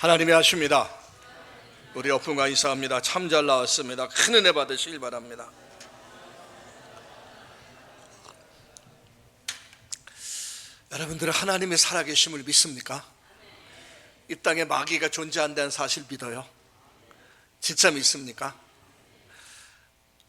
하나님이 하십니다. 우리 어풍과 인사합니다. 참 잘 나왔습니다. 큰 은혜 받으시길 바랍니다. 여러분들은 하나님의 살아계심을 믿습니까? 이 땅에 마귀가 존재한다는 사실 믿어요? 진짜 믿습니까?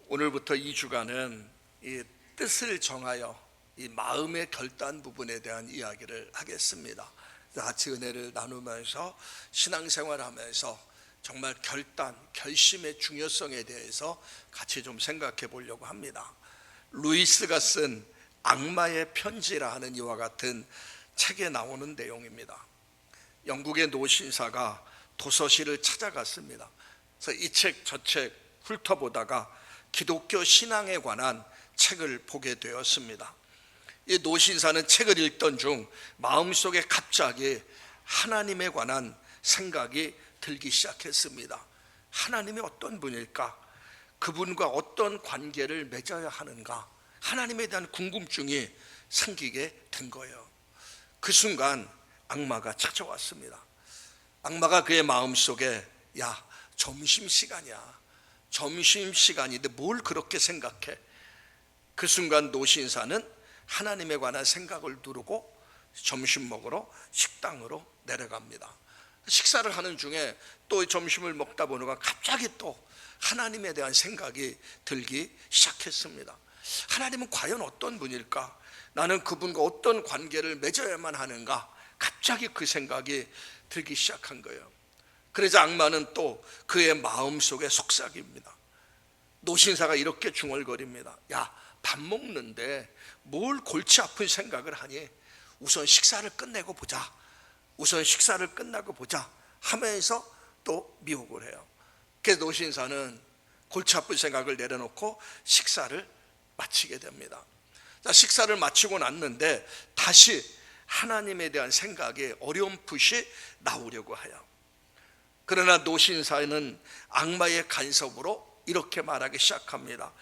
오늘부터 2주간은 이 뜻을 정하여 이 마음의 결단 부분에 대한 이야기를 하겠습니다. 같이 은혜를 나누면서 신앙생활하면서 정말 결단, 결심의 중요성에 대해서 같이 좀 생각해 보려고 합니다. 루이스가 쓴 악마의 편지라 하는 이와 같은 책에 나오는 내용입니다. 영국의 노신사가 도서실을 찾아갔습니다. 그래서 이 책 저 책 훑어보다가 기독교 신앙에 관한 책을 보게 되었습니다. 이 노신사는 책을 읽던 중 마음속에 갑자기 하나님에 관한 생각이 들기 시작했습니다. 하나님이 어떤 분일까? 그분과 어떤 관계를 맺어야 하는가? 하나님에 대한 궁금증이 생기게 된 거예요. 그 순간 악마가 찾아왔습니다. 악마가 그의 마음속에 야, 점심시간이야. 점심시간인데 뭘 그렇게 생각해? 그 순간 노신사는 하나님에 관한 생각을 두르고 점심 먹으러 식당으로 내려갑니다. 식사를 하는 중에 또 점심을 먹다 보니까 갑자기 또 하나님에 대한 생각이 들기 시작했습니다. 하나님은 과연 어떤 분일까? 나는 그분과 어떤 관계를 맺어야만 하는가? 갑자기 그 생각이 들기 시작한 거예요. 그래서 악마는 또 그의 마음속에 속삭입니다. 노신사가 이렇게 중얼거립니다. 야, 밥 먹는데 뭘 골치 아픈 생각을 하니? 우선 식사를 끝내고 보자. 우선 식사를 끝나고 보자 하면서 또 미혹을 해요. 그래서 노신사는 골치 아픈 생각을 내려놓고 식사를 마치게 됩니다. 자, 식사를 마치고 났는데 다시 하나님에 대한 생각에 어렴풋이 나오려고 해요. 그러나 노신사는 악마의 간섭으로 이렇게 말하기 시작합니다.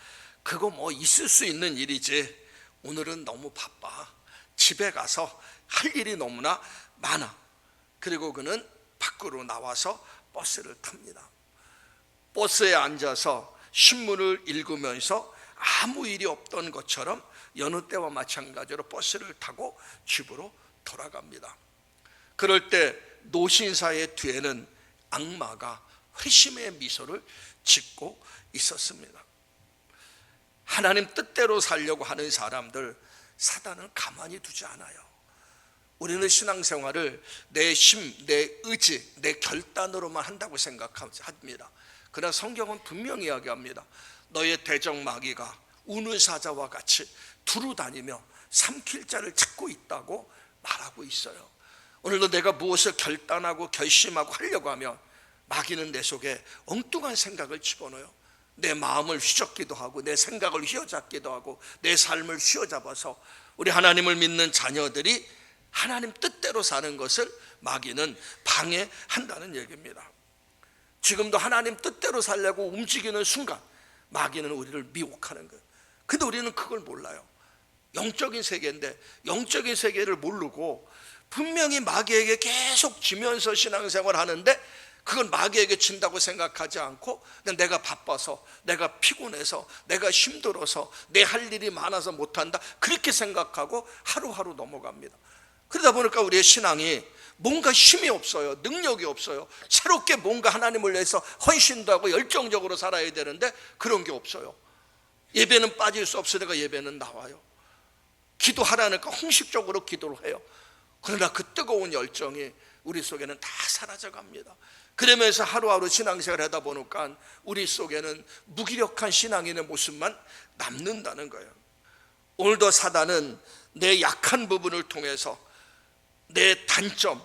그거 뭐 있을 수 있는 일이지. 오늘은 너무 바빠. 집에 가서 할 일이 너무나 많아. 그리고 그는 밖으로 나와서 버스를 탑니다. 버스에 앉아서 신문을 읽으면서 아무 일이 없던 것처럼 여느 때와 마찬가지로 버스를 타고 집으로 돌아갑니다. 그럴 때 노신사의 뒤에는 악마가 회심의 미소를 짓고 있었습니다. 하나님 뜻대로 살려고 하는 사람들, 사단은 가만히 두지 않아요. 우리는 신앙생활을 내 힘, 내 의지, 내 결단으로만 한다고 생각합니다. 그러나 성경은 분명히 이야기합니다. 너의 대적 마귀가 우는 사자와 같이 두루다니며 삼킬 자를 찾고 있다고 말하고 있어요. 오늘도 내가 무엇을 결단하고 결심하고 하려고 하면 마귀는 내 속에 엉뚱한 생각을 집어넣어요. 내 마음을 휘젓기도 하고 내 생각을 휘어잡기도 하고 내 삶을 휘어잡아서 우리 하나님을 믿는 자녀들이 하나님 뜻대로 사는 것을 마귀는 방해한다는 얘기입니다. 지금도 하나님 뜻대로 살려고 움직이는 순간 마귀는 우리를 미혹하는 거예요. 근데 우리는 그걸 몰라요. 영적인 세계인데 영적인 세계를 모르고 분명히 마귀에게 계속 지면서 신앙생활 하는데 그건 마귀에게 진다고 생각하지 않고 내가 바빠서, 내가 피곤해서, 내가 힘들어서, 내 할 일이 많아서 못한다 그렇게 생각하고 하루하루 넘어갑니다. 그러다 보니까 우리의 신앙이 뭔가 힘이 없어요. 능력이 없어요. 새롭게 뭔가 하나님을 위해서 헌신도 하고 열정적으로 살아야 되는데 그런 게 없어요. 예배는 빠질 수 없으니까 예배는 나와요. 기도하라니까 형식적으로 기도를 해요. 그러나 그 뜨거운 열정이 우리 속에는 다 사라져갑니다. 그러면서 하루하루 신앙생활을 하다 보니까 우리 속에는 무기력한 신앙인의 모습만 남는다는 거예요. 오늘도 사단은 내 약한 부분을 통해서 내 단점,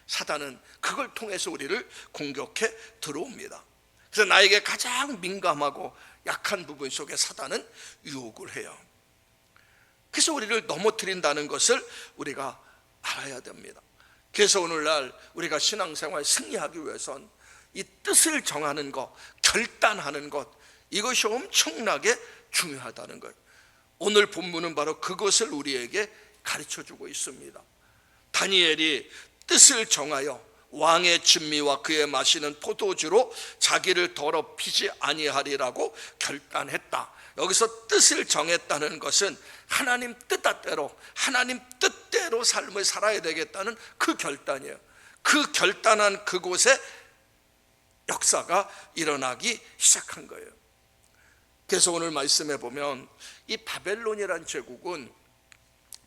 사단은 그걸 통해서 우리를 공격해 들어옵니다. 그래서 나에게 가장 민감하고 약한 부분 속에 사단은 유혹을 해요. 그래서 우리를 넘어뜨린다는 것을 우리가 알아야 됩니다. 그래서 오늘날 우리가 신앙생활 승리하기 위해선 이 뜻을 정하는 것, 결단하는 것, 이것이 엄청나게 중요하다는 거예요. 오늘 본문은 바로 그것을 우리에게 가르쳐주고 있습니다. 다니엘이 뜻을 정하여 왕의 진미와 그의 마시는 포도주로 자기를 더럽히지 아니하리라고 결단했다. 여기서 뜻을 정했다는 것은 하나님 뜻대로, 하나님 뜻대로 삶을 살아야 되겠다는 그 결단이에요. 그 결단한 그곳에 역사가 일어나기 시작한 거예요. 그래서 오늘 말씀해 보면 이 바벨론이란 제국은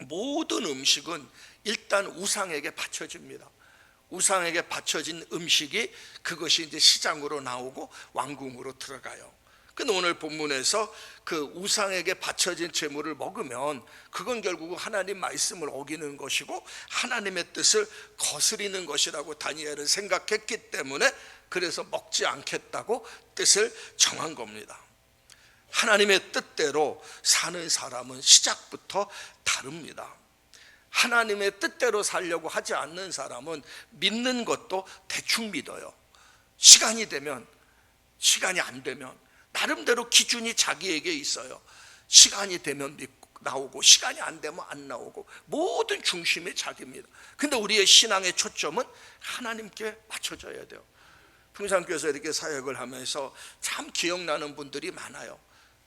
모든 음식은 일단 우상에게 바쳐집니다. 우상에게 바쳐진 음식이 그것이 이제 시장으로 나오고 왕궁으로 들어가요. 근데 오늘 본문에서 그 우상에게 바쳐진 재물을 먹으면 그건 결국 하나님 말씀을 어기는 것이고 하나님의 뜻을 거스리는 것이라고 다니엘은 생각했기 때문에 그래서 먹지 않겠다고 뜻을 정한 겁니다. 하나님의 뜻대로 사는 사람은 시작부터 다릅니다. 하나님의 뜻대로 살려고 하지 않는 사람은 믿는 것도 대충 믿어요. 시간이 되면, 시간이 안 되면 나름대로 기준이 자기에게 있어요. 시간이 되면 믿고 나오고 시간이 안 되면 안 나오고 모든 중심이 자기입니다. 근데 우리의 신앙의 초점은 하나님께 맞춰져야 돼요. 풍산교회에서 이렇게 사역을 하면서 참 기억나는 분들이 많아요.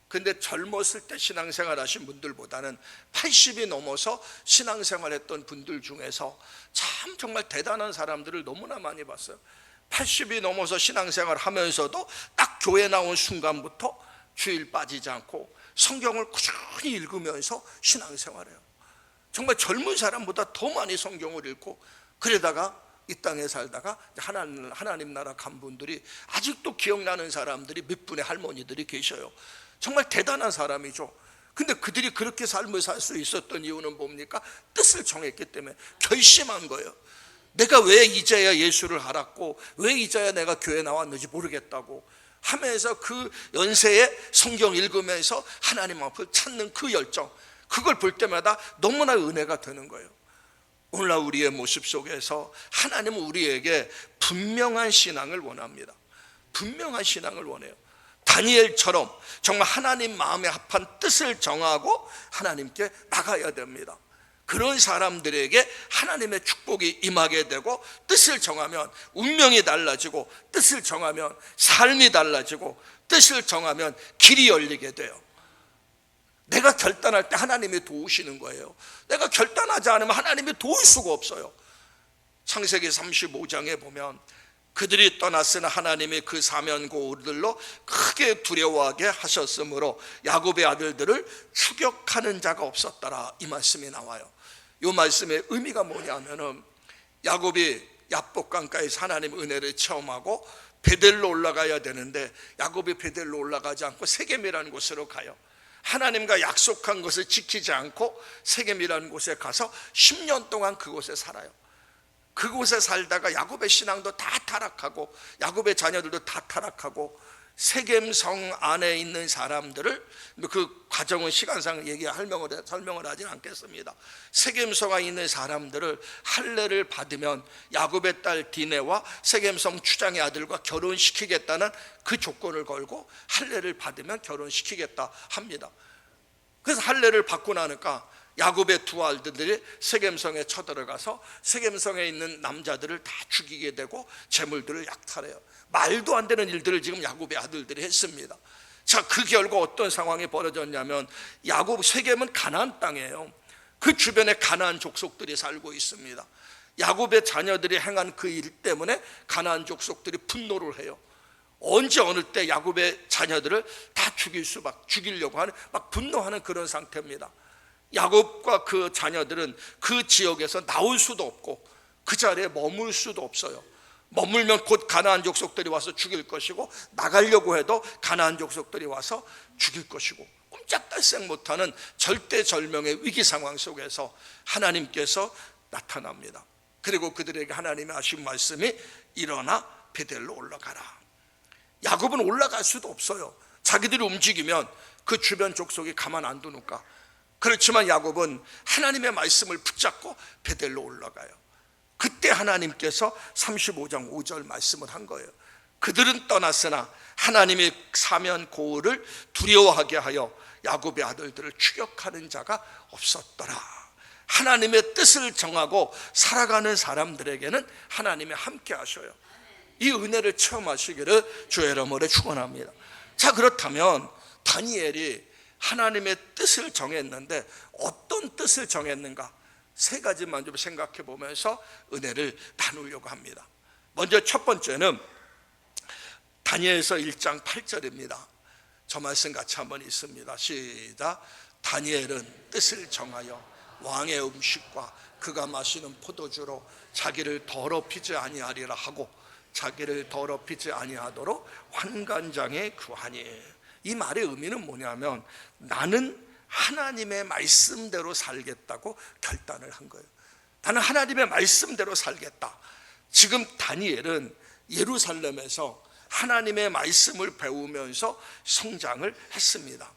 근데 젊었을 때 신앙생활 하신 분들보다는 80이 넘어서 신앙생활 했던 분들 중에서 참 정말 대단한 사람들을 너무나 많이 봤어요. 80이 넘어서 신앙생활 하면서도 딱 교회 나온 순간부터 주일 빠지지 않고 성경을 꾸준히 읽으면서 신앙생활해요. 정말 젊은 사람보다 더 많이 성경을 읽고 그러다가 이 땅에 살다가 하나님 나라 간 분들이 아직도 기억나는 사람들이 몇 분의 할머니들이 계셔요. 정말 대단한 사람이죠. 근데 그들이 그렇게 삶을 살 수 있었던 이유는 뭡니까? 뜻을 정했기 때문에 결심한 거예요. 내가 왜 이제야 예수를 알았고 왜 이제야 내가 교회 나왔는지 모르겠다고 하면서 그 연세에 성경 읽으면서 하나님 앞을 찾는 그 열정, 그걸 볼 때마다 너무나 은혜가 되는 거예요. 오늘날 우리의 모습 속에서 하나님은 우리에게 분명한 신앙을 원합니다. 분명한 신앙을 원해요. 다니엘처럼 정말 하나님 마음에 합한 뜻을 정하고 하나님께 나가야 됩니다. 그런 사람들에게 하나님의 축복이 임하게 되고 뜻을 정하면 운명이 달라지고 뜻을 정하면 삶이 달라지고 뜻을 정하면 길이 열리게 돼요. 내가 결단할 때 하나님이 도우시는 거예요. 내가 결단하지 않으면 하나님이 도울 수가 없어요. 창세기 35장에 보면 그들이 떠났으나 하나님이 그 사면고들로 크게 두려워하게 하셨으므로 야곱의 아들들을 추격하는 자가 없었더라, 이 말씀이 나와요. 이 말씀의 의미가 뭐냐면은 야곱이 야복강가에서 하나님 은혜를 체험하고 베델로 올라가야 되는데 야곱이 베델로 올라가지 않고 세겜이라는 곳으로 가요. 하나님과 약속한 것을 지키지 않고 세겜이라는 곳에 가서 10년 동안 그곳에 살아요. 그곳에 살다가 야곱의 신앙도 다 타락하고 야곱의 자녀들도 다 타락하고 세겜성 안에 있는 사람들을, 그 과정은 시간상 설명을 하지는 않겠습니다. 세겜성에 있는 사람들을 할례를 받으면 야곱의 딸 디네와 세겜성 추장의 아들과 결혼시키겠다는 그 조건을 걸고 할례를 받으면 결혼시키겠다 합니다. 그래서 할례를 받고 나니까 야곱의 두 아들들이 세겜성에 쳐들어가서 세겜성에 있는 남자들을 다 죽이게 되고 재물들을 약탈해요. 말도 안 되는 일들을 지금 야곱의 아들들이 했습니다. 자, 그 결과 어떤 상황이 벌어졌냐면 세겜은 가나안 땅이에요. 그 주변에 가나안 족속들이 살고 있습니다. 야곱의 자녀들이 행한 그 일 때문에 가나안 족속들이 분노를 해요. 언제 어느 때 야곱의 자녀들을 다 죽이려고 하는, 막 분노하는 그런 상태입니다. 야곱과 그 자녀들은 그 지역에서 나올 수도 없고 그 자리에 머물 수도 없어요. 머물면 곧 가나안 족속들이 와서 죽일 것이고 나가려고 해도 가나안 족속들이 와서 죽일 것이고 꼼짝달싹 못하는 절대절명의 위기 상황 속에서 하나님께서 나타납니다. 그리고 그들에게 하나님의 하신 말씀이 일어나 베델로 올라가라. 야곱은 올라갈 수도 없어요. 자기들이 움직이면 그 주변 족속이 가만 안 두니까. 그렇지만 야곱은 하나님의 말씀을 붙잡고 베델로 올라가요. 그때 하나님께서 35장 5절 말씀을 한 거예요. 그들은 떠났으나 하나님의 사면 고을을 두려워하게 하여 야곱의 아들들을 추격하는 자가 없었더라. 하나님의 뜻을 정하고 살아가는 사람들에게는 하나님이 함께 하셔요. 이 은혜를 체험하시기를 주의 이름으로 축원합니다. 자, 그렇다면 다니엘이 하나님의 뜻을 정했는데 어떤 뜻을 정했는가? 세 가지만 좀 생각해 보면서 은혜를 나누려고 합니다. 먼저 첫 번째는 다니엘서 1장 8절입니다. 저 말씀 같이 한번 있습니다. 시작. 다니엘은 뜻을 정하여 왕의 음식과 그가 마시는 포도주로 자기를 더럽히지 아니하리라 하고 자기를 더럽히지 아니하도록 환관장에 구하니. 이 말의 의미는 뭐냐면 나는 하나님의 말씀대로 살겠다고 결단을 한 거예요. 나는 하나님의 말씀대로 살겠다. 지금 다니엘은 예루살렘에서 하나님의 말씀을 배우면서 성장을 했습니다.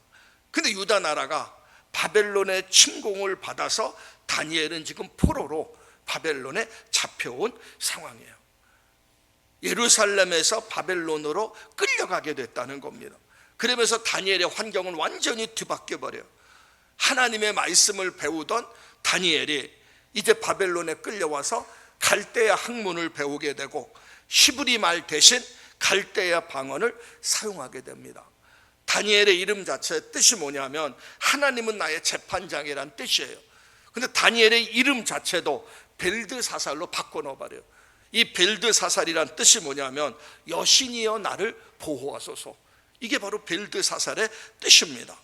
근데 유다 나라가 바벨론의 침공을 받아서 다니엘은 지금 포로로 바벨론에 잡혀온 상황이에요. 예루살렘에서 바벨론으로 끌려가게 됐다는 겁니다. 그러면서 다니엘의 환경은 완전히 뒤바뀌어 버려요. 하나님의 말씀을 배우던 다니엘이 이제 바벨론에 끌려와서 갈대아 학문을 배우게 되고 히브리 말 대신 갈대아 방언을 사용하게 됩니다. 다니엘의 이름 자체의 뜻이 뭐냐면 하나님은 나의 재판장이란 뜻이에요. 근데 다니엘의 이름 자체도 벨드사살로 바꿔놓아버려요. 이 벨드사살이란 뜻이 뭐냐면 여신이여 나를 보호하소서. 이게 바로 벨드사살의 뜻입니다.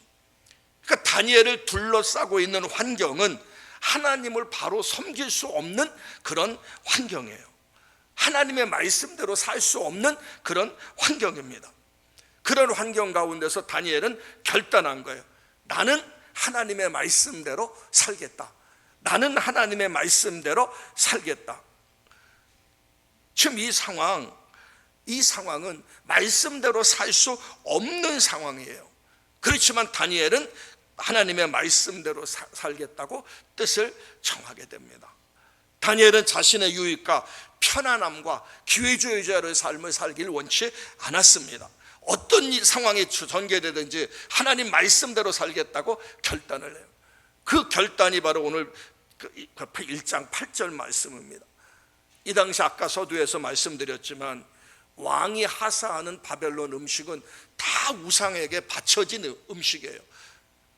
그러니까 다니엘을 둘러싸고 있는 환경은 하나님을 바로 섬길 수 없는 그런 환경이에요. 하나님의 말씀대로 살 수 없는 그런 환경입니다. 그런 환경 가운데서 다니엘은 결단한 거예요. 나는 하나님의 말씀대로 살겠다. 나는 하나님의 말씀대로 살겠다. 지금 이 상황은 말씀대로 살 수 없는 상황이에요. 그렇지만 다니엘은 하나님의 말씀대로 살겠다고 뜻을 정하게 됩니다. 다니엘은 자신의 유익과 편안함과 기회주의자의 삶을 살길 원치 않았습니다. 어떤 상황이 전개되든지 하나님 말씀대로 살겠다고 결단을 해요. 그 결단이 바로 오늘 1장 8절 말씀입니다. 이 당시 아까 서두에서 말씀드렸지만 왕이 하사하는 바벨론 음식은 다 우상에게 바쳐진 음식이에요.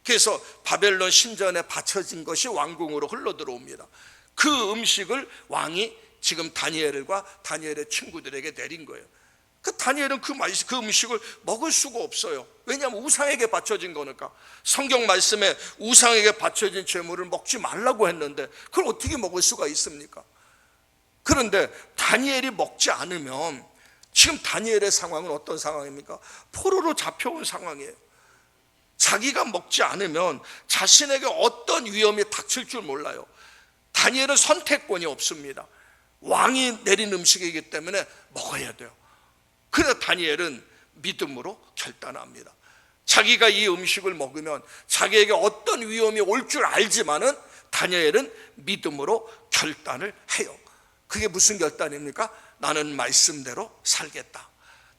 그래서 바벨론 신전에 바쳐진 것이 왕궁으로 흘러들어옵니다. 그 음식을 왕이 지금 다니엘과 다니엘의 친구들에게 내린 거예요. 그 다니엘은 그 음식을 먹을 수가 없어요. 왜냐하면 우상에게 바쳐진 거니까. 성경 말씀에 우상에게 바쳐진 제물을 먹지 말라고 했는데 그걸 어떻게 먹을 수가 있습니까? 그런데 다니엘이 먹지 않으면 지금 다니엘의 상황은 어떤 상황입니까? 포로로 잡혀온 상황이에요. 자기가 먹지 않으면 자신에게 어떤 위험이 닥칠 줄 몰라요. 다니엘은 선택권이 없습니다. 왕이 내린 음식이기 때문에 먹어야 돼요. 그래서 다니엘은 믿음으로 결단합니다. 자기가 이 음식을 먹으면 자기에게 어떤 위험이 올 줄 알지만은 다니엘은 믿음으로 결단을 해요. 그게 무슨 결단입니까? 나는 말씀대로 살겠다.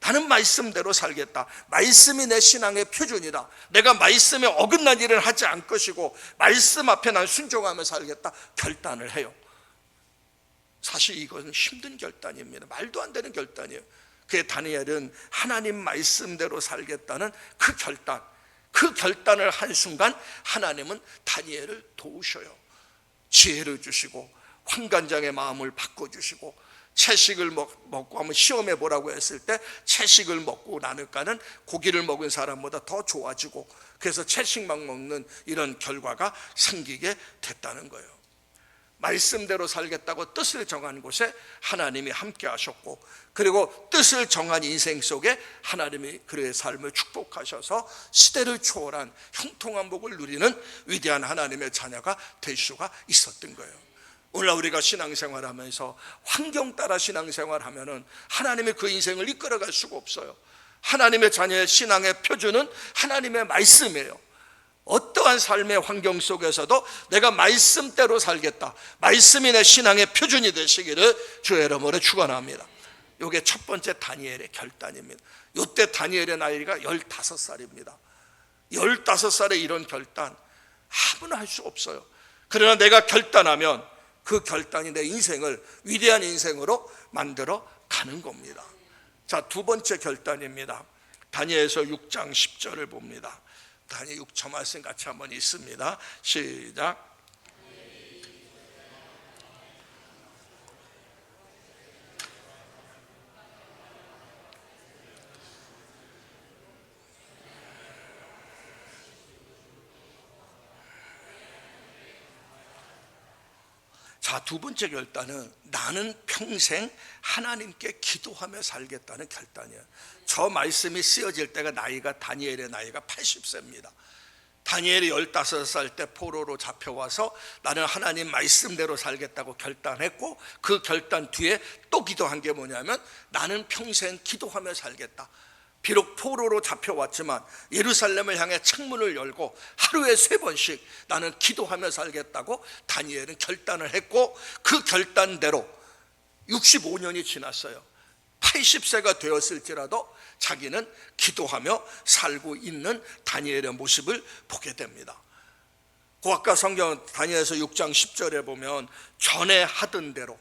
나는 말씀대로 살겠다. 말씀이 내 신앙의 표준이다. 내가 말씀에 어긋난 일을 하지 않을 것이고 말씀 앞에 난 순종하며 살겠다. 결단을 해요. 사실 이것은 힘든 결단입니다. 말도 안 되는 결단이에요. 그의 다니엘은 하나님 말씀대로 살겠다는 그 결단을 한 순간 하나님은 다니엘을 도우셔요. 지혜를 주시고 환관장의 마음을 바꿔주시고 채식을 먹고 한번 시험해 보라고 했을 때 채식을 먹고 나니까는 고기를 먹은 사람보다 더 좋아지고 그래서 채식만 먹는 이런 결과가 생기게 됐다는 거예요. 말씀대로 살겠다고 뜻을 정한 곳에 하나님이 함께 하셨고 그리고 뜻을 정한 인생 속에 하나님이 그의 삶을 축복하셔서 시대를 초월한 형통한 복을 누리는 위대한 하나님의 자녀가 될 수가 있었던 거예요. 오늘날 우리가 신앙생활하면서 환경 따라 신앙생활하면은 하나님이 그 인생을 이끌어갈 수가 없어요. 하나님의 자녀의 신앙의 표준은 하나님의 말씀이에요. 어떠한 삶의 환경 속에서도 내가 말씀대로 살겠다. 말씀이 내 신앙의 표준이 되시기를 주의 이름으로 축원합니다. 이게 첫 번째 다니엘의 결단입니다. 이때 다니엘의 나이가 15살입니다. 15살에 이런 결단 아무나 할 수 없어요. 그러나 내가 결단하면 그 결단이 내 인생을 위대한 인생으로 만들어 가는 겁니다. 자, 두 번째 결단입니다. 다니엘서 6장 10절을 봅니다. 다니엘 6절 말씀 같이 한번 읽습니다. 시작. 자, 두 번째 결단은 나는 평생 하나님께 기도하며 살겠다는 결단이에요. 저 말씀이 쓰여질 때가 다니엘의 나이가 80세입니다. 다니엘이 15살 때 포로로 잡혀와서 나는 하나님 말씀대로 살겠다고 결단했고, 그 결단 뒤에 또 기도한 게 뭐냐면 나는 평생 기도하며 살겠다. 비록 포로로 잡혀왔지만 예루살렘을 향해 창문을 열고 하루에 3번씩 나는 기도하며 살겠다고 다니엘은 결단을 했고, 그 결단대로 65년이 지났어요. 80세가 되었을지라도 자기는 기도하며 살고 있는 다니엘의 모습을 보게 됩니다. 아까 성경 다니엘서 6장 10절에 보면 전에 하던 대로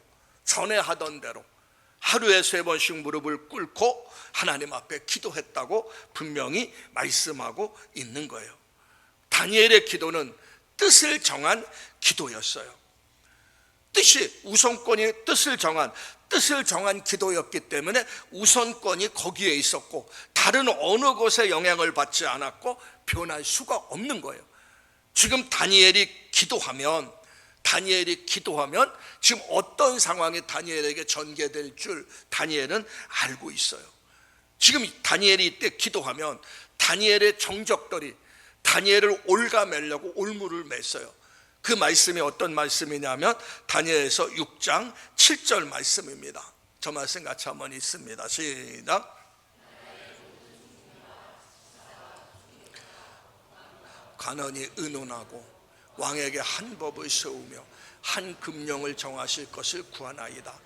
하루에 3번씩 무릎을 꿇고 하나님 앞에 기도했다고 분명히 말씀하고 있는 거예요. 다니엘의 기도는 뜻을 정한 기도였어요. 뜻을 정한 기도였기 때문에 우선권이 거기에 있었고, 다른 어느 곳에 영향을 받지 않았고 변할 수가 없는 거예요. 지금 다니엘이 기도하면 지금 어떤 상황이 다니엘에게 전개될 줄 다니엘은 알고 있어요. 지금 다니엘이 이때 기도하면 다니엘의 정적들이 다니엘을 옭아매려고 올무를 맸어요. 그 말씀이 어떤 말씀이냐면 다니엘서 6장 7절 말씀입니다. 저 말씀 같이 한번 읽습니다. 시작. 간언히 의논하고 왕에게 한 법을 세우며 한 금령을 정하실 것을 구하나이다.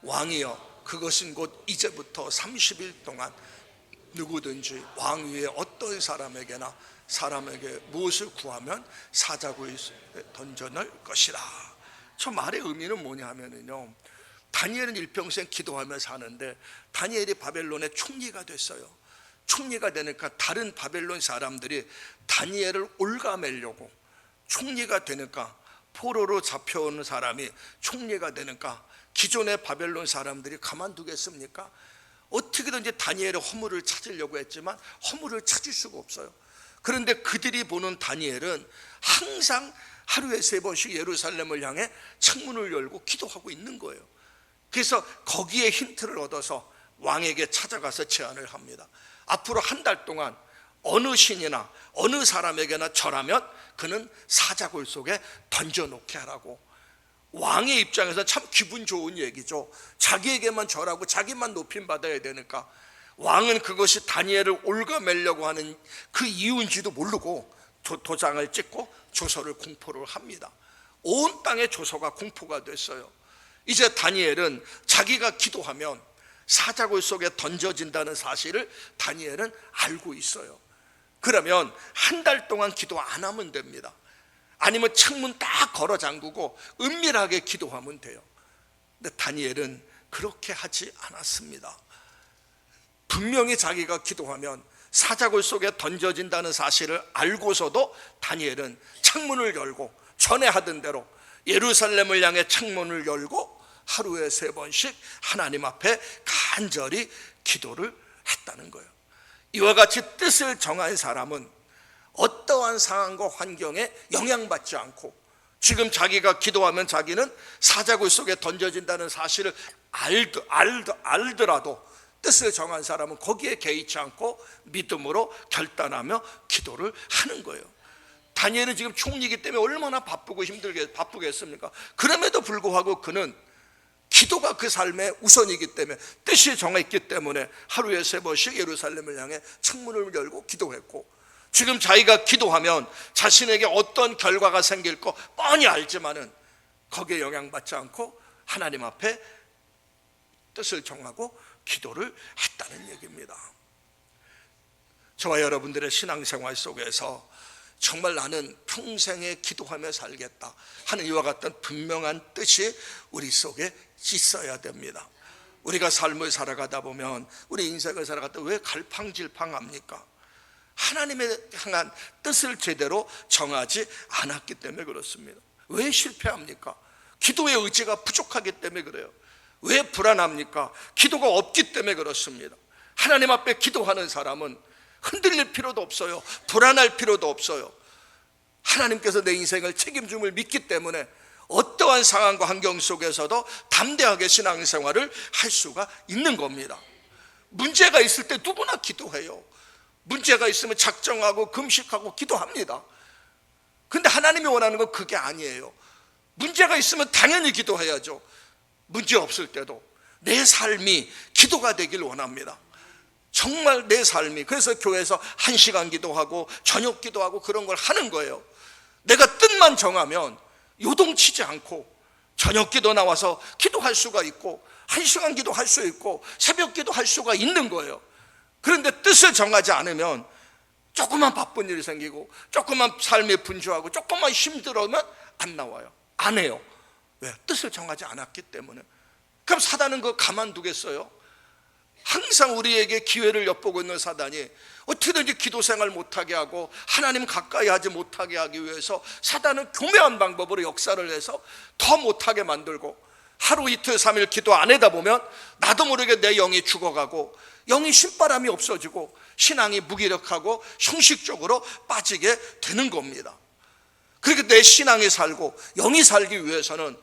왕이여, 그것은 곧 이제부터 30일 동안 누구든지 왕 위에 어떤 사람에게 무엇을 구하면 사자굴에 던져넣을 것이라. 저 말의 의미는 뭐냐면요, 다니엘은 일평생 기도하며 사는데 다니엘이 바벨론의 총리가 됐어요. 총리가 되니까 다른 바벨론 사람들이 다니엘을 옭아매려고, 총리가 되니까 포로로 잡혀오는 사람이 총리가 되니까 기존의 바벨론 사람들이 가만두겠습니까? 어떻게든지 다니엘의 허물을 찾으려고 했지만 허물을 찾을 수가 없어요. 그런데 그들이 보는 다니엘은 항상 하루에 3번씩 예루살렘을 향해 창문을 열고 기도하고 있는 거예요. 그래서 거기에 힌트를 얻어서 왕에게 찾아가서 제안을 합니다. 앞으로 한 달 동안 어느 신이나 어느 사람에게나 절하면 그는 사자굴 속에 던져놓게 하라고. 왕의 입장에서 참 기분 좋은 얘기죠. 자기에게만 절하고 자기만 높임받아야 되니까 왕은 그것이 다니엘을 옭아매려고 하는 그 이유인지도 모르고 도장을 찍고 조서를 공포를 합니다. 온 땅의 조서가 공포가 됐어요. 이제 다니엘은 자기가 기도하면 사자굴 속에 던져진다는 사실을 다니엘은 알고 있어요. 그러면 한 달 동안 기도 안 하면 됩니다. 아니면 창문 딱 걸어 잠그고 은밀하게 기도하면 돼요. 근데 다니엘은 그렇게 하지 않았습니다. 분명히 자기가 기도하면 사자굴 속에 던져진다는 사실을 알고서도 다니엘은 창문을 열고 전에 하던 대로 예루살렘을 향해 창문을 열고 하루에 3번씩 하나님 앞에 간절히 기도를 했다는 거예요. 이와 같이 뜻을 정한 사람은 어떠한 상황과 환경에 영향받지 않고, 지금 자기가 기도하면 자기는 사자굴 속에 던져진다는 사실을 알더라도 뜻을 정한 사람은 거기에 개의치 않고 믿음으로 결단하며 기도를 하는 거예요. 다니엘은 지금 총리이기 때문에 얼마나 바쁘겠습니까? 그럼에도 불구하고 그는 기도가 그 삶의 우선이기 때문에, 뜻이 정했기 때문에 하루에 3번씩 예루살렘을 향해 창문을 열고 기도했고, 지금 자기가 기도하면 자신에게 어떤 결과가 생길 거 뻔히 알지만은 거기에 영향받지 않고 하나님 앞에 뜻을 정하고 기도를 했다는 얘기입니다. 저와 여러분들의 신앙생활 속에서 정말 나는 평생에 기도하며 살겠다 하는 이와 같은 분명한 뜻이 우리 속에 있어야 됩니다. 우리가 삶을 살아가다 보면, 우리 인생을 살아가다 왜 갈팡질팡합니까? 하나님에 향한 뜻을 제대로 정하지 않았기 때문에 그렇습니다. 왜 실패합니까? 기도의 의지가 부족하기 때문에 그래요. 왜 불안합니까? 기도가 없기 때문에 그렇습니다. 하나님 앞에 기도하는 사람은 흔들릴 필요도 없어요. 불안할 필요도 없어요. 하나님께서 내 인생을 책임짐을 믿기 때문에 어떠한 상황과 환경 속에서도 담대하게 신앙생활을 할 수가 있는 겁니다. 문제가 있을 때 누구나 기도해요. 문제가 있으면 작정하고 금식하고 기도합니다. 근데 하나님이 원하는 건 그게 아니에요. 문제가 있으면 당연히 기도해야죠. 문제 없을 때도 내 삶이 기도가 되길 원합니다. 정말 내 삶이. 그래서 교회에서 1시간 기도하고 저녁 기도하고 그런 걸 하는 거예요. 내가 뜻만 정하면 요동치지 않고 저녁 기도 나와서 기도할 수가 있고 1시간 기도할 수 있고 새벽 기도할 수가 있는 거예요. 그런데 뜻을 정하지 않으면 조금만 바쁜 일이 생기고 조금만 삶에 분주하고 조금만 힘들어면 안 나와요. 안 해요. 왜? 뜻을 정하지 않았기 때문에. 그럼 사단은 그거 가만두겠어요? 항상 우리에게 기회를 엿보고 있는 사단이 어떻게든지 기도 생활 못하게 하고 하나님 가까이 하지 못하게 하기 위해서 사단은 교묘한 방법으로 역사를 해서 더 못하게 만들고, 하루 이틀 3일 기도 안 하다 보면 나도 모르게 내 영이 죽어가고 영이 신바람이 없어지고 신앙이 무기력하고 형식적으로 빠지게 되는 겁니다. 그렇게 내 신앙이 살고 영이 살기 위해서는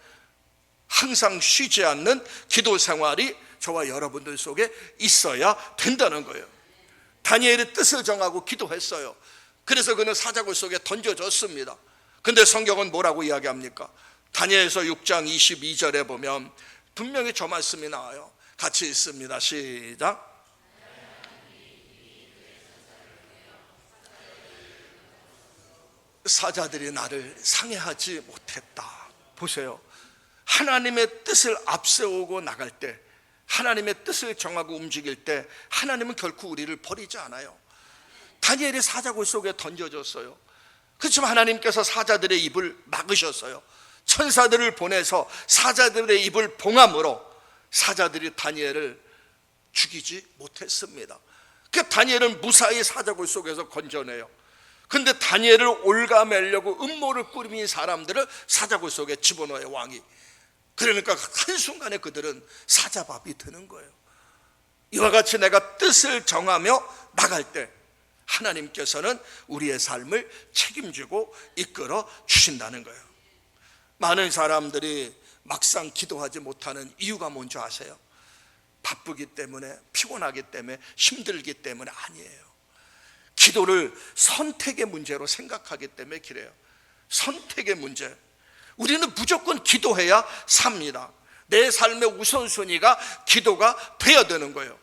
항상 쉬지 않는 기도 생활이 저와 여러분들 속에 있어야 된다는 거예요. 다니엘이 뜻을 정하고 기도했어요. 그래서 그는 사자굴 속에 던져졌습니다. 근데 성경은 뭐라고 이야기합니까? 다니엘서 6장 22절에 보면 분명히 저 말씀이 나와요. 같이 읽습니다. 시작. 사자들이 나를 상해하지 못했다. 보세요. 하나님의 뜻을 앞세우고 나갈 때, 하나님의 뜻을 정하고 움직일 때 하나님은 결코 우리를 버리지 않아요. 다니엘이 사자굴 속에 던져졌어요. 그렇지만 하나님께서 사자들의 입을 막으셨어요. 천사들을 보내서 사자들의 입을 봉함으로 사자들이 다니엘을 죽이지 못했습니다. 그 다니엘은 무사히 사자굴 속에서 건져내요. 근데 다니엘을 올가매려고 음모를 꾸민 사람들을 사자굴 속에 집어넣어요, 왕이. 그러니까 한순간에 그들은 사자밥이 되는 거예요. 이와 같이 내가 뜻을 정하며 나갈 때 하나님께서는 우리의 삶을 책임지고 이끌어 주신다는 거예요. 많은 사람들이 막상 기도하지 못하는 이유가 뭔지 아세요? 바쁘기 때문에, 피곤하기 때문에, 힘들기 때문에 아니에요. 기도를 선택의 문제로 생각하기 때문에 그래요. 선택의 문제. 우리는 무조건 기도해야 삽니다. 내 삶의 우선순위가 기도가 돼야 되는 거예요.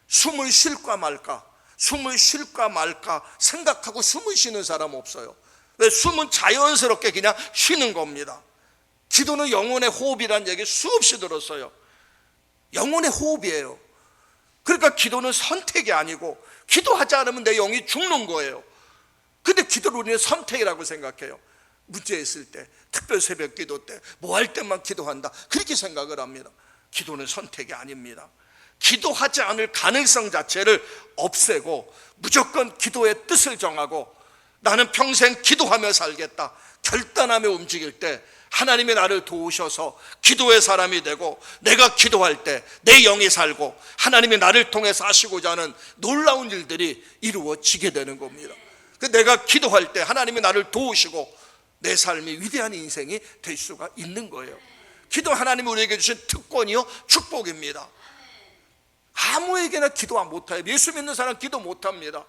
숨을 쉴까 말까, 숨을 쉴까 말까 생각하고 숨을 쉬는 사람 없어요. 왜? 숨은 자연스럽게 그냥 쉬는 겁니다. 기도는 영혼의 호흡이라는 얘기 수없이 들었어요. 영혼의 호흡이에요. 그러니까 기도는 선택이 아니고, 기도하지 않으면 내 영이 죽는 거예요. 근데 기도를 우리는 선택이라고 생각해요. 문제 있을 때, 특별 새벽 기도 때, 뭐 할 때만 기도한다, 그렇게 생각을 합니다. 기도는 선택이 아닙니다. 기도하지 않을 가능성 자체를 없애고 무조건 기도의 뜻을 정하고 나는 평생 기도하며 살겠다 결단하며 움직일 때 하나님이 나를 도우셔서 기도의 사람이 되고, 내가 기도할 때 내 영이 살고 하나님이 나를 통해서 하시고자 하는 놀라운 일들이 이루어지게 되는 겁니다. 내가 기도할 때 하나님이 나를 도우시고 내 삶이 위대한 인생이 될 수가 있는 거예요. 기도 하나님이 우리에게 주신 특권이요 축복입니다. 아무에게나 기도 못해요. 예수 믿는 사람 기도 못합니다.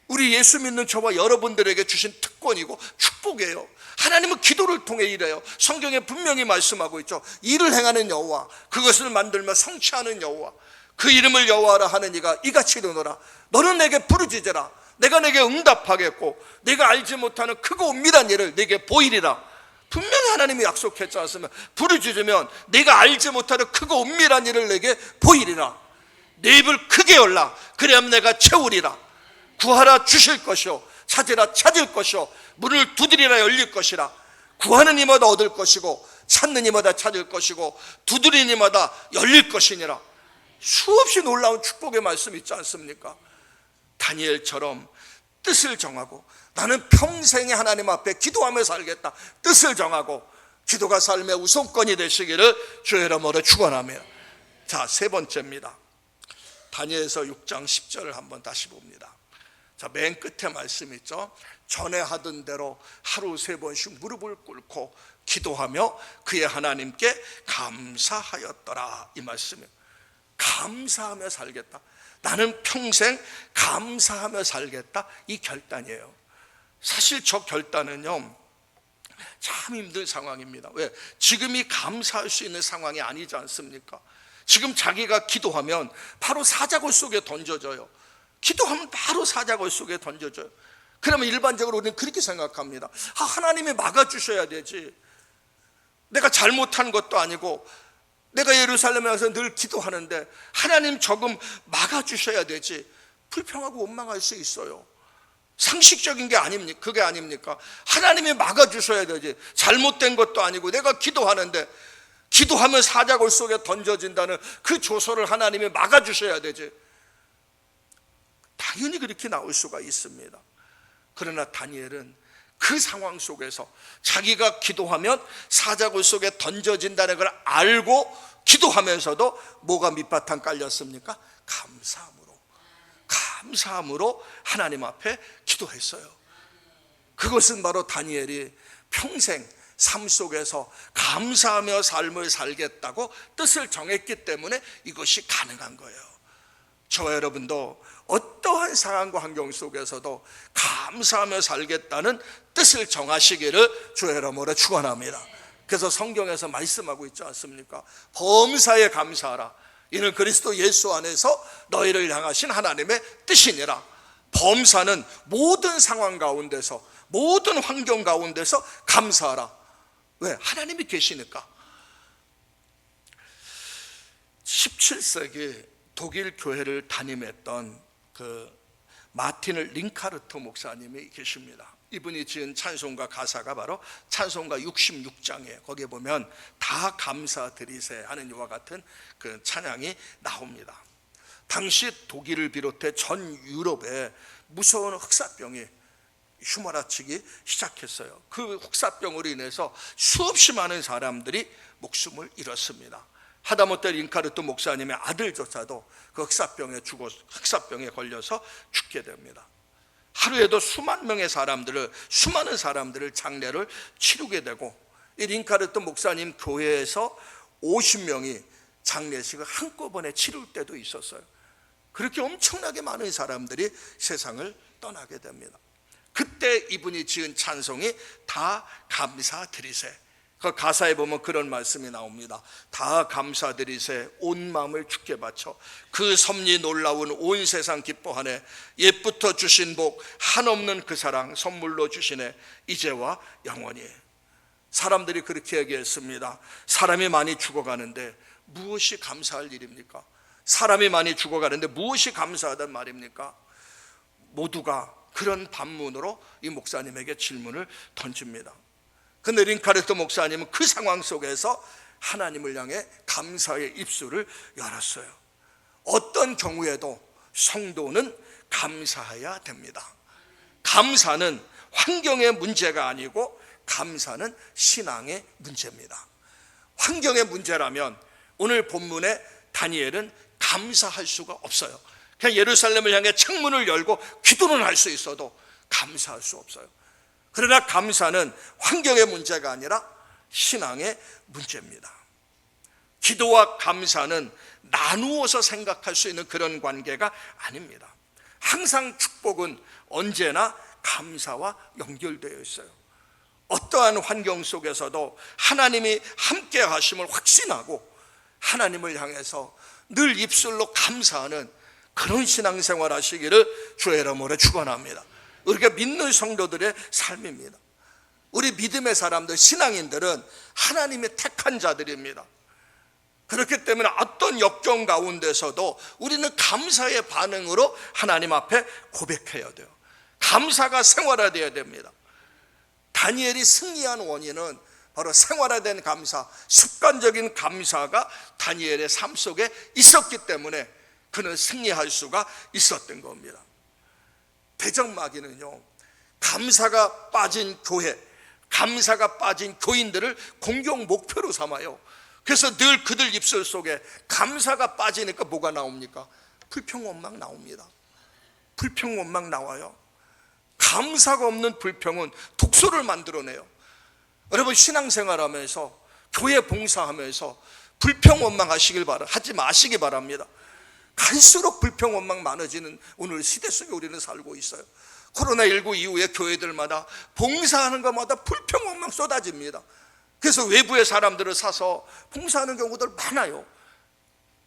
우리 예수 믿는 저와 여러분들에게 주신 특권이고 축복이에요. 하나님은 기도를 통해 일해요. 성경에 분명히 말씀하고 있죠. 일을 행하는 여호와, 그것을 만들며 성취하는 여호와, 그 이름을 여호와라 하는 이가 이같이 이르노라. 너는 내게 부르짖으라. 내가 내게 응답하겠고 내가 알지 못하는 크고 은밀한 일을 내게 보이리라. 분명히 하나님이 약속했지 않습니까? 부르짖으면 내가 알지 못하는 크고 은밀한 일을 내게 보이리라. 내 입을 크게 열라. 그래야 내가 채우리라. 구하라 주실 것이요 찾으라 찾을 것이요 문을 두드리라 열릴 것이라. 구하는 이마다 얻을 것이고 찾는 이마다 찾을 것이고 두드리는 이마다 열릴 것이니라. 수없이 놀라운 축복의 말씀 있지 않습니까? 다니엘처럼 뜻을 정하고 나는 평생에 하나님 앞에 기도하며 살겠다, 뜻을 정하고 기도가 삶의 우선권이 되시기를 주의 이름으로 축원하며. 자, 세 번째입니다. 다니엘서 6장 10절을 한번 다시 봅니다. 자, 맨 끝에 말씀 있죠. 전에 하던 대로 하루 3번씩 무릎을 꿇고 기도하며 그의 하나님께 감사하였더라, 이 말씀이에요. 감사하며 살겠다, 나는 평생 감사하며 살겠다, 이 결단이에요. 사실 저 결단은요 참 힘든 상황입니다. 왜? 지금이 감사할 수 있는 상황이 아니지 않습니까? 지금 자기가 기도하면 바로 사자굴 속에 던져져요. 기도하면 바로 사자굴 속에 던져져요. 그러면 일반적으로 우리는 그렇게 생각합니다. 하나님이 막아주셔야 되지, 내가 잘못한 것도 아니고 내가 예루살렘에 와서 늘 기도하는데 하나님 조금 막아주셔야 되지. 불평하고 원망할 수 있어요. 상식적인 게 아닙니까? 그게 아닙니까? 하나님이 막아주셔야 되지. 잘못된 것도 아니고 내가 기도하는데 기도하면 사자굴 속에 던져진다는 그 조소를 하나님이 막아주셔야 되지. 당연히 그렇게 나올 수가 있습니다. 그러나 다니엘은 그 상황 속에서 자기가 기도하면 사자굴 속에 던져진다는 걸 알고 기도하면서도 뭐가 밑바탕 깔렸습니까? 감사함으로 하나님 앞에 기도했어요. 그것은 바로 다니엘이 평생 삶 속에서 감사하며 삶을 살겠다고 뜻을 정했기 때문에 이것이 가능한 거예요. 저와 여러분도 어떠한 상황과 환경 속에서도 감사하며 살겠다는 뜻을 정하시기를 주의 이름으로 축원합니다. 그래서 성경에서 말씀하고 있지 않습니까? 범사에 감사하라, 이는 그리스도 예수 안에서 너희를 향하신 하나님의 뜻이니라. 범사는 모든 상황 가운데서, 모든 환경 가운데서 감사하라. 왜? 하나님이 계시니까. 17세기 독일 교회를 담임했던 그 마틴을 링카르트 목사님이 계십니다. 이분이 지은 찬송가 가사가 바로 찬송가 66장이에요. 거기에 보면 다 감사드리세 하는 이와 같은 그 찬양이 나옵니다. 당시 독일을 비롯해 전 유럽에 무서운 흑사병이 휘몰아치기 시작했어요. 그 흑사병으로 인해서 수없이 많은 사람들이 목숨을 잃었습니다. 하다못해 링카르트 목사님의 아들조차도 그 흑사병에 걸려서 죽게 됩니다. 하루에도 수많은 사람들을 장례를 치르게 되고, 이 링카르트 목사님 교회에서 50명이 장례식을 한꺼번에 치를 때도 있었어요. 그렇게 엄청나게 많은 사람들이 세상을 떠나게 됩니다. 그때 이분이 지은 찬송이 다 감사드리세. 그 가사에 보면 그런 말씀이 나옵니다. 다 감사드리세, 온 마음을 주께 바쳐 그 섭리 놀라운 온 세상 기뻐하네. 옛부터 주신 복 한없는 그 사랑 선물로 주시네, 이제와 영원히. 사람들이 그렇게 얘기했습니다. 사람이 많이 죽어가는데 무엇이 감사할 일입니까? 사람이 많이 죽어가는데 무엇이 감사하단 말입니까? 모두가 그런 반문으로 이 목사님에게 질문을 던집니다. 근데 링카르트 목사님은 그 상황 속에서 하나님을 향해 감사의 입술을 열었어요. 어떤 경우에도 성도는 감사해야 됩니다. 감사는 환경의 문제가 아니고 감사는 신앙의 문제입니다. 환경의 문제라면 오늘 본문에 다니엘은 감사할 수가 없어요. 그냥 예루살렘을 향해 창문을 열고 기도는 할 수 있어도 감사할 수 없어요. 그러나 감사는 환경의 문제가 아니라 신앙의 문제입니다. 기도와 감사는 나누어서 생각할 수 있는 그런 관계가 아닙니다. 항상 축복은 언제나 감사와 연결되어 있어요. 어떠한 환경 속에서도 하나님이 함께 하심을 확신하고 하나님을 향해서 늘 입술로 감사하는 그런 신앙생활 하시기를 주의 이름으로 축원합니다. 우리가 믿는 성도들의 삶입니다. 우리 믿음의 사람들, 신앙인들은 하나님의 택한 자들입니다. 그렇기 때문에 어떤 역경 가운데서도 우리는 감사의 반응으로 하나님 앞에 고백해야 돼요. 감사가 생활화되어야 됩니다. 다니엘이 승리한 원인은 바로 생활화된 감사, 습관적인 감사가 다니엘의 삶 속에 있었기 때문에 그는 승리할 수가 있었던 겁니다. 대적마귀는요, 감사가 빠진 교회, 감사가 빠진 교인들을 공격 목표로 삼아요. 그래서 늘 그들 입술 속에 감사가 빠지니까 뭐가 나옵니까? 불평원망 나옵니다. 불평원망 나와요. 감사가 없는 불평은 독소를 만들어내요. 여러분, 신앙생활하면서 교회 봉사하면서 불평원망 하지 마시기 바랍니다. 갈수록 불평원망 많아지는 오늘 시대 속에 우리는 살고 있어요. 코로나19 이후에 교회들마다 봉사하는 것마다 불평원망 쏟아집니다. 그래서 외부의 사람들을 사서 봉사하는 경우들 많아요.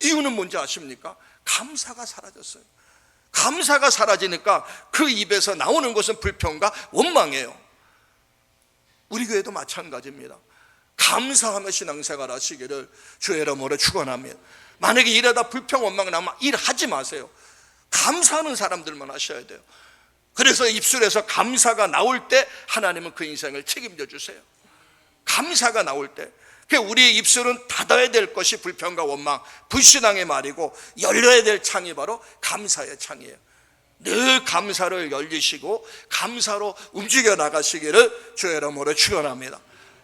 이유는 뭔지 아십니까? 감사가 사라졌어요. 감사가 사라지니까 그 입에서 나오는 것은 불평과 원망이에요. 우리 교회도 마찬가지입니다. 감사하며 신앙생활 하시기를 주의 이름으로 축원합니다. 만약에 이러다 불평 원망 나면 일하지 마세요. 감사하는 사람들만 하셔야 돼요. 그래서 입술에서 감사가 나올 때 하나님은 그 인생을 책임져 주세요. 감사가 나올 때 우리의 입술은 닫아야 될 것이 불평과 원망, 불신앙의 말이고 열려야 될 창이 바로 감사의 창이에요. 늘 감사를 열리시고 감사로 움직여 나가시기를 주의 이름으로 축원합니다.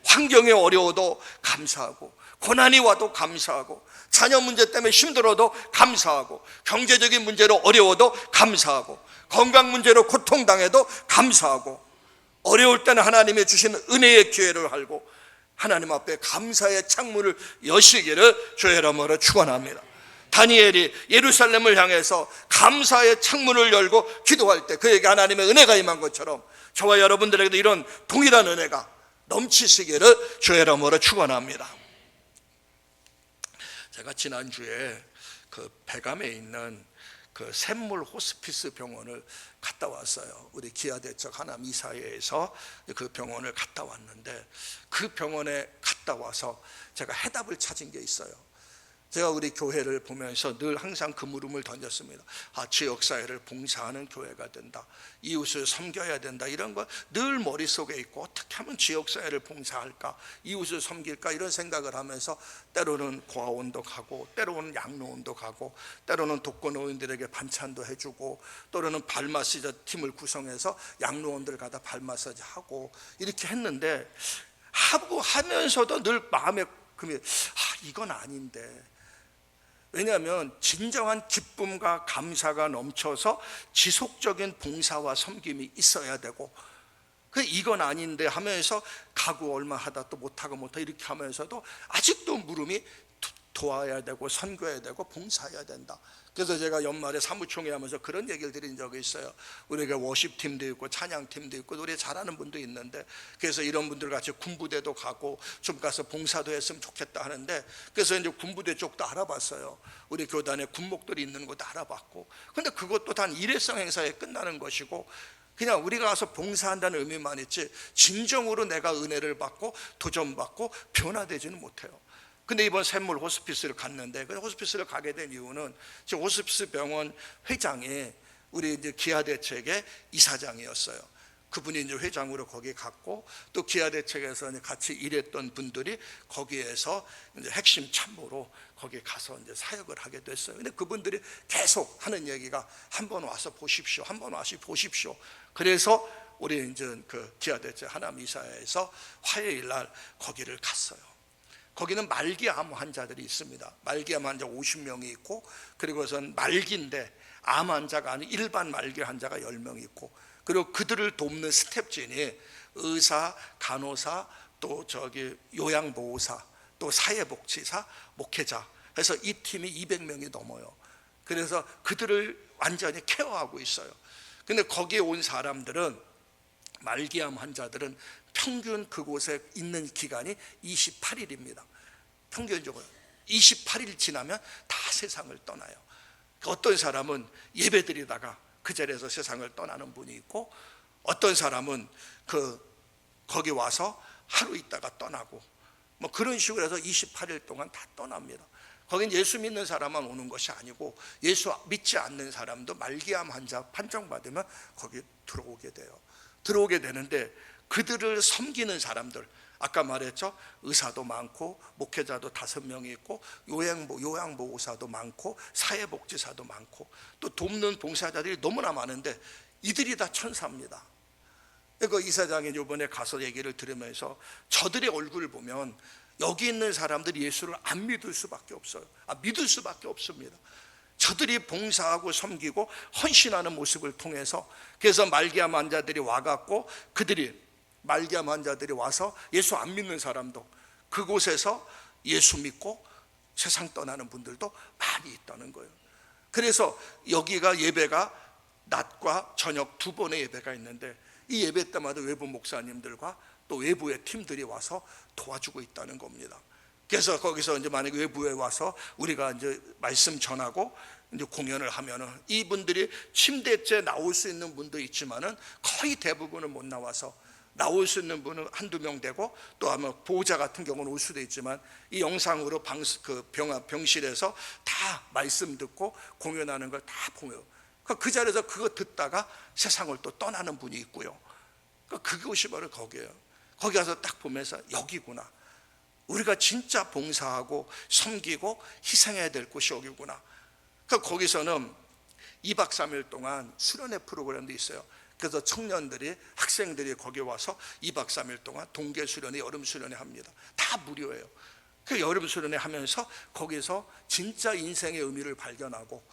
환경이 어려워도 감사하고, 고난이 와도 감사하고, 자녀 문제 때문에 힘들어도 감사하고, 경제적인 문제로 어려워도 감사하고, 건강 문제로 고통당해도 감사하고, 어려울 때는 하나님이 주신 은혜의 기회를 알고 하나님 앞에 감사의 창문을 여시기를 주의 이름으로 축원합니다. 다니엘이 예루살렘을 향해서 감사의 창문을 열고 기도할 때 그에게 하나님의 은혜가 임한 것처럼 저와 여러분들에게도 이런 동일한 은혜가 넘치시기를 주의 이름으로 축원합니다. 제가 지난주에 그 백암에 있는 그 샘물 호스피스 병원을 갔다 왔어요. 우리 기아대척 하남 이사회에서 그 병원을 갔다 왔는데, 그 병원에 갔다 와서 제가 해답을 찾은 게 있어요. 제가 우리 교회를 보면서 늘 항상 그 물음을 던졌습니다. 지역사회를 봉사하는 교회가 된다, 이웃을 섬겨야 된다, 이런 거 늘 머릿속에 있고, 어떻게 하면 지역사회를 봉사할까, 이웃을 섬길까, 이런 생각을 하면서 때로는 고아원도 가고, 때로는 양로원도 가고, 때로는 독거노인들에게 반찬도 해주고, 또는 발 마사지 팀을 구성해서 양로원들 가다 발 마사지 하고, 이렇게 했는데, 하면서도 늘 마음에 금이 이건 아닌데, 왜냐하면 진정한 기쁨과 감사가 넘쳐서 지속적인 봉사와 섬김이 있어야 되고, 이건 아닌데 하면서 가고 얼마 하다 또 못하고 이렇게 하면서도 아직도 물음이 도와야 되고 선교해야 되고 봉사해야 된다. 그래서 제가 연말에 사무총회 하면서 그런 얘기를 드린 적이 있어요. 우리가 워십팀도 있고 찬양팀도 있고 노래 잘하는 분도 있는데, 그래서 이런 분들 같이 군부대도 가고 좀 가서 봉사도 했으면 좋겠다 하는데, 그래서 이제 군부대 쪽도 알아봤어요. 우리 교단에 군목들이 있는 것도 알아봤고, 근데 그것도 단 일회성 행사에 끝나는 것이고, 그냥 우리가 가서 봉사한다는 의미만 있지 진정으로 내가 은혜를 받고 도전받고 변화되지는 못해요. 근데 이번 샘물 호스피스를 갔는데, 그 호스피스를 가게 된 이유는 지금 호스피스 병원 회장이 우리 이제 기아대책의 이사장이었어요. 그분이 이제 회장으로 거기 갔고, 또 기아대책에서 이제 같이 일했던 분들이 거기에서 이제 핵심 참모로 거기 가서 이제 사역을 하게 됐어요. 근데 그분들이 계속 하는 얘기가 한번 와서 보십시오, 한번 와서 보십시오. 그래서 우리 이제 그 기아대책 하남 이사회에서 화요일 날 거기를 갔어요. 거기는 말기암 환자들이 있습니다. 말기암 환자 50명이 있고, 그리고선 말기인데 암 환자가 아닌 일반 말기 환자가 10명 있고, 그리고 그들을 돕는 스텝진이 의사, 간호사, 또 요양보호사, 또 사회복지사, 목회자 해서 이 팀이 200명이 넘어요. 그래서 그들을 완전히 케어하고 있어요. 근데 거기에 온 사람들은, 말기암 환자들은 평균 그곳에 있는 기간이 28일입니다. 평균적으로 28일 지나면 다 세상을 떠나요. 어떤 사람은 예배드리다가 그 자리에서 세상을 떠나는 분이 있고, 어떤 사람은 거기 와서 하루 있다가 떠나고, 그런 식으로 해서 28일 동안 다 떠납니다. 거긴 예수 믿는 사람만 오는 것이 아니고 예수 믿지 않는 사람도 말기암 환자 판정받으면 거기 들어오게 돼요. 들어오게 되는데 그들을 섬기는 사람들, 아까 말했죠, 의사도 많고 목회자도 5명이 있고 요양보호사도 많고 사회복지사도 많고 또 돕는 봉사자들이 너무나 많은데 이들이 다 천사입니다. 그 이사장이 이번에 가서 얘기를 들으면서 저들의 얼굴을 보면 여기 있는 사람들이 예수를 안 믿을 수밖에 없어요. 믿을 수밖에 없습니다. 저들이 봉사하고 섬기고 헌신하는 모습을 통해서, 그래서 말기암 환자들이 와갖고 그들이 말기암 환자들이 와서 예수 안 믿는 사람도 그곳에서 예수 믿고 세상 떠나는 분들도 많이 있다는 거예요. 그래서 여기가 예배가 낮과 저녁 2번의 예배가 있는데 이 예배 때마다 외부 목사님들과 또 외부의 팀들이 와서 도와주고 있다는 겁니다. 그래서 거기서 이제 만약에 외부에 와서 우리가 이제 말씀 전하고 이제 공연을 하면은 이분들이 침대째 나올 수 있는 분도 있지만은 거의 대부분은 못 나와서, 나올 수 있는 분은 1-2명 되고 또 아마 보호자 같은 경우는 올 수도 있지만 이 영상으로 병실에서 다 말씀 듣고 공연하는 걸 다 보여요. 그 자리에서 그거 듣다가 세상을 또 떠나는 분이 있고요. 그것이 바로 거기에요. 거기 가서 딱 보면서 여기구나, 우리가 진짜 봉사하고 섬기고 희생해야 될 곳이 여기구나. 거기서는 2박 3일 동안 수련회 프로그램도 있어요. 그래서 청년들이, 학생들이 거기 와서 2박 3일 동안 동계 수련회, 여름 수련회 합니다. 다 무료예요. 그 여름 수련회 하면서 거기서 진짜 인생의 의미를 발견하고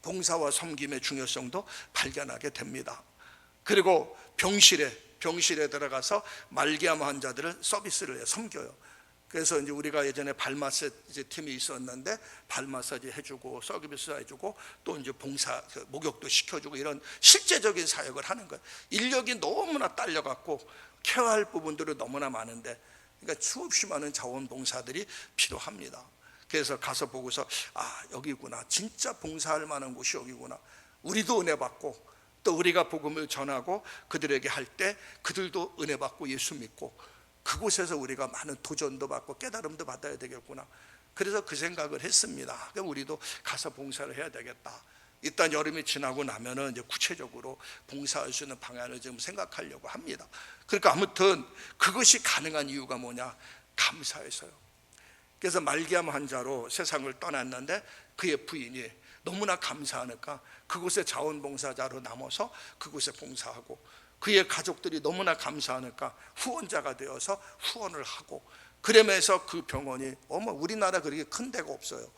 봉사와 섬김의 중요성도 발견하게 됩니다. 그리고 병실에 들어가서 말기암 환자들을 서비스를 해요. 섬겨요. 그래서 이제 우리가 예전에 발 마사지 팀이 있었는데 발 마사지 해주고 서비스 해주고 또 이제 봉사 목욕도 시켜주고 이런 실제적인 사역을 하는 거예요. 인력이 너무나 딸려갖고 케어할 부분들은 너무나 많은데, 그러니까 수없이 많은 자원봉사들이 필요합니다. 그래서 가서 보고서 여기구나, 진짜 봉사할 만한 곳이 여기구나. 우리도 은혜 받고 또 우리가 복음을 전하고 그들에게 할 때 그들도 은혜 받고 예수 믿고 그곳에서 우리가 많은 도전도 받고 깨달음도 받아야 되겠구나. 그래서 그 생각을 했습니다. 그럼 우리도 가서 봉사를 해야 되겠다. 일단 여름이 지나고 나면은 이제 구체적으로 봉사할 수 있는 방안을 좀 생각하려고 합니다. 그러니까 아무튼 그것이 가능한 이유가 뭐냐? 감사해서요. 그래서 말기암 환자로 세상을 떠났는데 그의 부인이 너무나 감사하니까 그곳에 자원봉사자로 남아서 그곳에 봉사하고, 그의 가족들이 너무나 감사하니까 후원자가 되어서 후원을 하고, 그러면서 그 병원이 우리나라 그렇게 큰 데가 없어요.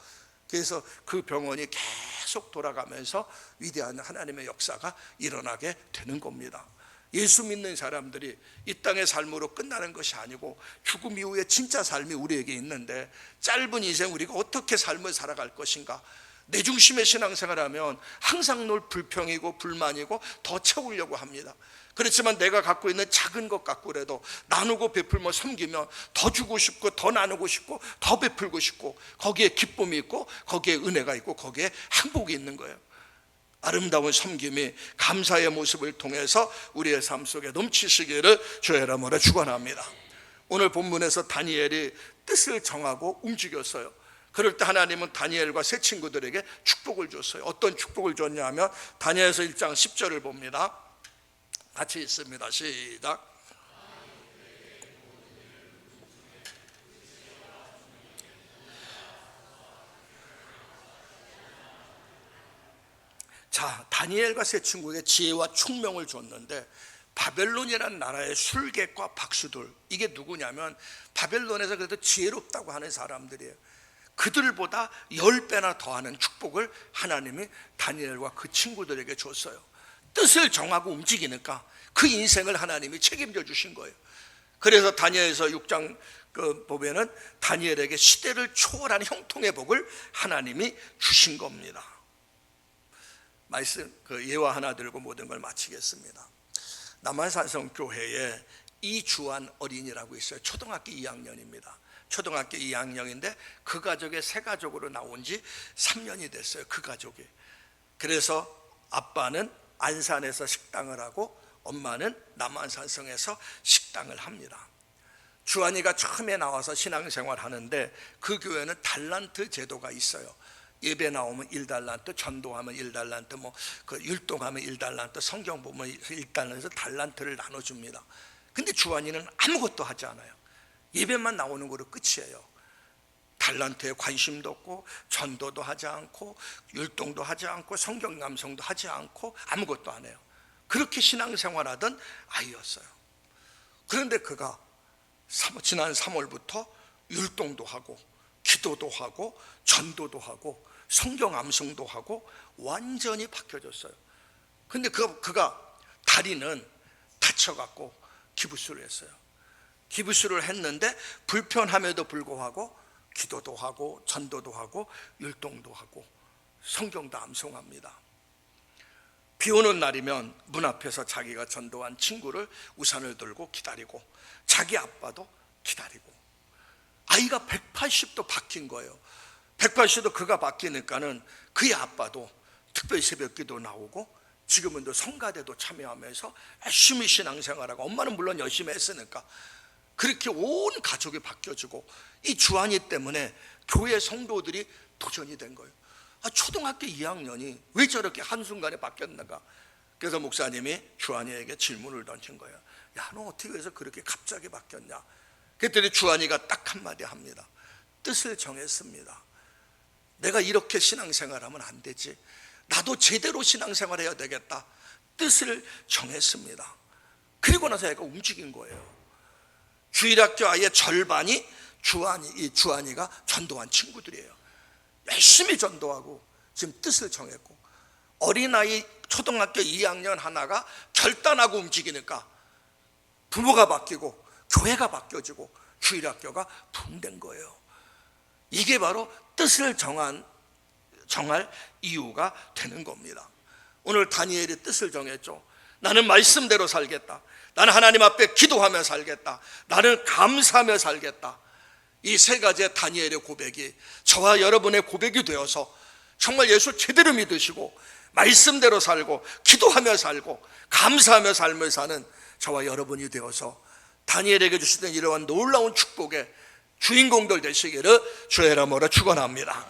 그래서 그 병원이 계속 돌아가면서 위대한 하나님의 역사가 일어나게 되는 겁니다. 예수 믿는 사람들이 이 땅의 삶으로 끝나는 것이 아니고 죽음 이후에 진짜 삶이 우리에게 있는데, 짧은 인생 우리가 어떻게 삶을 살아갈 것인가. 내 중심의 신앙생활하면 항상 늘 불평이고 불만이고 더 채우려고 합니다. 그렇지만 내가 갖고 있는 작은 것 갖고라도 나누고 베풀며 섬기면 더 주고 싶고 더 나누고 싶고 더 베풀고 싶고, 거기에 기쁨이 있고 거기에 은혜가 있고 거기에 행복이 있는 거예요. 아름다운 섬김이 감사의 모습을 통해서 우리의 삶 속에 넘치시기를 주의 이름으로 축원합니다. 오늘 본문에서 다니엘이 뜻을 정하고 움직였어요. 그럴 때 하나님은 다니엘과 세 친구들에게 축복을 줬어요. 어떤 축복을 줬냐 하면 다니엘서 1장 10절을 봅니다. 같이 읽습니다. 시작. 자, 다니엘과 세 친구에게 지혜와 총명을 줬는데, 바벨론이라는 나라의 술객과 박수들, 이게 누구냐면 바벨론에서 그래도 지혜롭다고 하는 사람들이에요. 그들보다 10배나 더하는 축복을 하나님이 다니엘과 그 친구들에게 줬어요. 뜻을 정하고 움직이니까 그 인생을 하나님이 책임져 주신 거예요. 그래서 다니엘서 6장 보면은 다니엘에게 시대를 초월하는 형통의 복을 하나님이 주신 겁니다. 말씀 예화 하나 들고 모든 걸 마치겠습니다. 남한산성교회에 이주한 어린이라고 있어요. 초등학교 2학년입니다. 초등학교 2학년인데 그 가족의 새 가족으로 나온 지 3년이 됐어요. 그 가족이. 그래서 아빠는 안산에서 식당을 하고 엄마는 남한산성에서 식당을 합니다. 주한이가 처음에 나와서 신앙생활 하는데 그 교회는 달란트 제도가 있어요. 예배 나오면 1달란트, 전도하면 1달란트, 그 율동하면 1달란트, 성경 보면 1달란트, 달란트를 나눠줍니다. 근데 주한이는 아무것도 하지 않아요. 예배만 나오는 거로 끝이에요. 달란트에 관심도 없고, 전도도 하지 않고, 율동도 하지 않고, 성경 감성도 하지 않고, 아무것도 안 해요. 그렇게 신앙생활하던 아이였어요. 그런데 그가 지난 3월부터 율동도 하고, 기도도 하고, 전도도 하고, 성경 암송도 하고 완전히 바뀌어졌어요. 근데 그가 다리는 다쳐갖고 기부스를 했어요. 기부스를 했는데 불편함에도 불구하고 기도도 하고 전도도 하고 율동도 하고 성경도 암송합니다. 비 오는 날이면 문 앞에서 자기가 전도한 친구를 우산을 들고 기다리고, 자기 아빠도 기다리고, 아이가 180도 바뀐 거예요. 180도 그가 바뀌니까는 그의 아빠도 특별 새벽기도 나오고, 지금은 또 성가대도 참여하면서 열심히 신앙생활하고, 엄마는 물론 열심히 했으니까 그렇게 온 가족이 바뀌어지고, 이 주한이 때문에 교회 성도들이 도전이 된 거예요. 초등학교 2학년이 왜 저렇게 한순간에 바뀌었는가? 그래서 목사님이 주한이에게 질문을 던진 거예요. 야, 너 어떻게 해서 그렇게 갑자기 바뀌었냐? 그랬더니 주한이가 딱 한마디 합니다. 뜻을 정했습니다. 내가 이렇게 신앙생활하면 안 되지, 나도 제대로 신앙생활해야 되겠다. 뜻을 정했습니다. 그리고 나서 애가 움직인 거예요. 주일학교 아이의 절반이 주한이가 전도한 친구들이에요. 열심히 전도하고 지금 뜻을 정했고, 어린아이 초등학교 2학년 하나가 결단하고 움직이니까 부모가 바뀌고 교회가 바뀌어지고 주일학교가 붕된 거예요. 이게 바로 뜻을 정할 이유가 되는 겁니다. 오늘 다니엘이 뜻을 정했죠. 나는 말씀대로 살겠다. 나는 하나님 앞에 기도하며 살겠다. 나는 감사하며 살겠다. 이 세 가지의 다니엘의 고백이 저와 여러분의 고백이 되어서 정말 예수 제대로 믿으시고 말씀대로 살고 기도하며 살고 감사하며 삶을 사는 저와 여러분이 되어서 다니엘에게 주시던 이러한 놀라운 축복의 주인공들 되시기를 주의 이름으로 축원합니다.